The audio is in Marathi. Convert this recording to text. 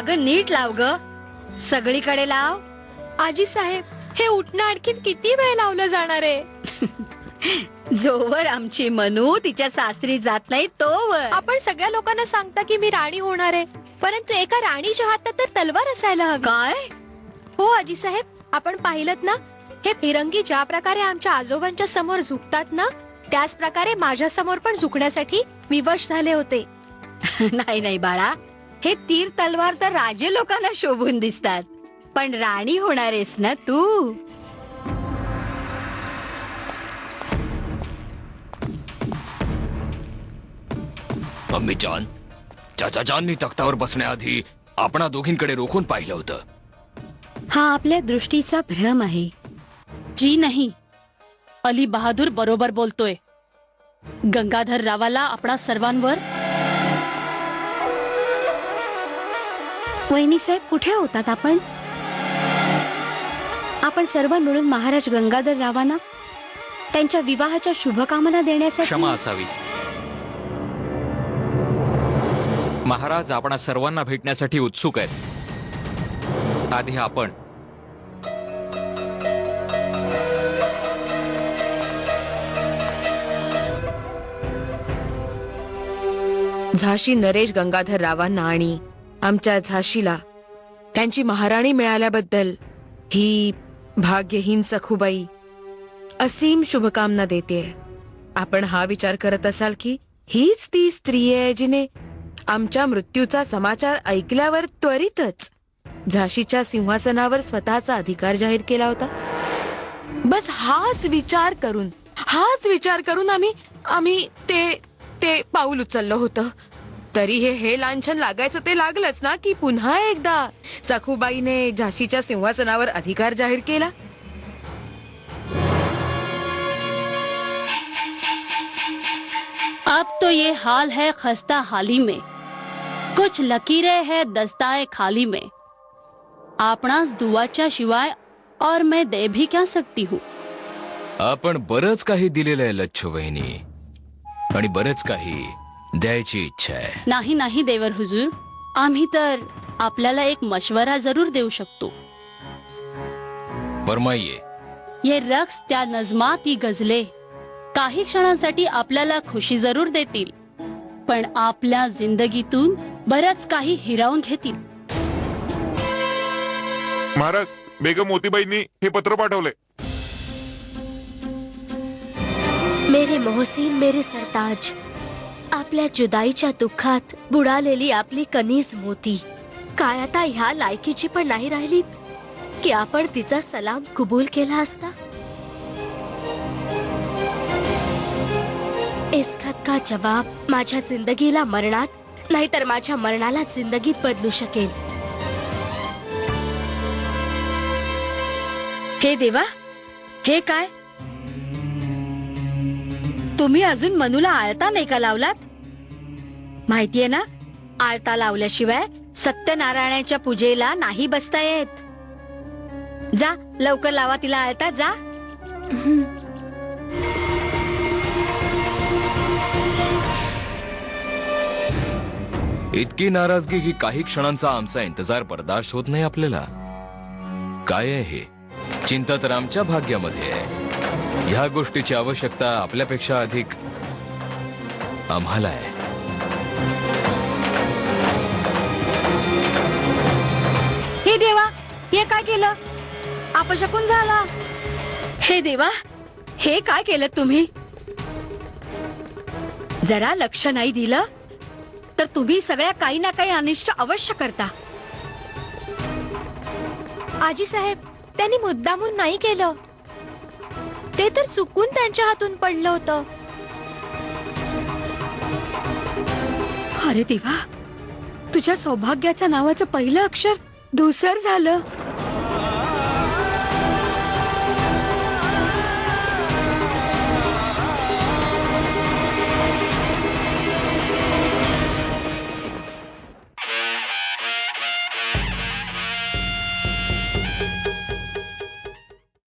अगं नीट लाव ग, सगळीकडे लाव. आजी साहेब, हे उठणं आणखीन किती वेळ लावलं जाणार आहे? जोवर आमची मनू तिच्या सासरी जात नाही तोवर. आपण सगळ्या लोकांना सांगता की मी राणी होणार आहे, परंतु एका राणीच्या हातात तर तलवार असायला हवी. काय? हो आजी साहेब, आपण पाहिलत ना, हे फिरंगी ज्या प्रकारे आमच्या आजोबांच्या समोर झुकतात ना, त्याच प्रकारे माझ्या समोर पण झुकण्यासाठी विवश झाले होते. नाही नाही बाळा, हे तीर तलवार तर राजे लोकांना शोभून दिसतात, पण राणी होणारेस ना तू. मम्मी जान, चाचा जाननी तख्तावर बसण्याआधी आपणा दोघींकडे रोखून पाहिलं होतं. हा आपल्या दृष्टीचा भ्रम आहे. जी नाही, अली बहादूर बरोबर बोलतोय. गंगाधर रावाला आपणा सर्वांवर. वहिनी साहेब, कुठे होतात आपण? आपण सर्व मिळून महाराज गंगाधर रावांना त्यांच्या विवाहाच्या शुभकामना देण्यासाठी. क्षमा असावी महाराज, आपणा सर्वांना भेटण्यासाठी उत्सुक आहेत. आधी आपण. झाशी नरेश गंगाधर रावांना आणि आमच्या झाशीला त्यांची महाराणी मिळाल्याबद्दल ही भाग्यहीन सखूबाई असीम शुभकामना देते. आपण हा विचार करत असाल की हीच ती स्त्री आहे जिने आमच्या मृत्यूचा समाचार ऐकल्यावर त्वरितच झाशीच्या सिंहासनावर स्वतःचा अधिकार जाहीर केला होता. बस हाच विचार करून आम्ही ते पाऊल उचललं होतं. तरी हे लांछन लागायचं ते लागलंच ना, की पुन्हा एकदा सखूबाईने झाशीच्या सिंहासनावर अधिकार जाहीर केला. अब तो ये हाल है खस्ता हाली में, कुछ लकीरें है दस्ताए खाली में. आपणास दुआच्या शिवाय और मैं दे भी क्या सकती हूँ. आपण बरंच काही दिलेलं आहे लच्छू वहिनी, आणि बरंच काही द्यायची इच्छा आहे. नाही नाही देवर हुजूर, आम्ही तर आपल्याला एक मशवरा जरूर देऊ शकतो. फरमाइये. ये रक्स, त्या नजमा, ती गझले काही क्षणांसाठी आपल्याला खुशी जरूर देतील, पण आपल्या जिंदगीतून बरंच काही हिरावून घेतील. महाराज, बेगम मोतीबाईंनी हे पत्र पाठवलंय. मेरे मोहसिन, मेरे सरताज, आपल्या जुदाईच्या दुःखात बुडालेली आपली कनीज मोती काय आता ह्या लायकीची पण नाही राहिली की आपण तिचा सलाम कबूल केला असता. इस खत का जवाब माझ्या जिंदगीला मरणात, नाहीतर माझ्या मरणाला जिंदगीत बदलू शकेल. हे देवा, हे काय? तुम्ही अजून मनूला आळता नाही का लावलात? माहितीये ना, आळता लावल्याशिवाय सत्यनारायणाच्या पूजेला नाही बसता येत. जा लवकर लावा तिला आळता, जा. इतकी नाराजगी की काही क्षणांचा आमचा इंतजार बर्दाश्त होत नाही आपल्याला. काय आहे हे? चिंता तर आमच्या भाग्यामध्ये आहे. ह्या गोष्टीची आवश्यकता आपल्यापेक्षा अधिक आम्हाला आहे. हे देवा, हे काय केलं? अपशकुन झाला. हे देवा, हे काय केलं तुम्ही? जरा लक्ष नाही दिलं तर तुम्ही सगळ्या काही ना काही अनिष्ट अवश्य करता. आजी साहेब, त्यांनी मुद्दामून नाही केलं, ते तर चुकून त्यांच्या हातून पडलं होतं. अरे देवा, तुझ्या सौभाग्याच्या नावाचं पहिलं अक्षर धूसर झालं.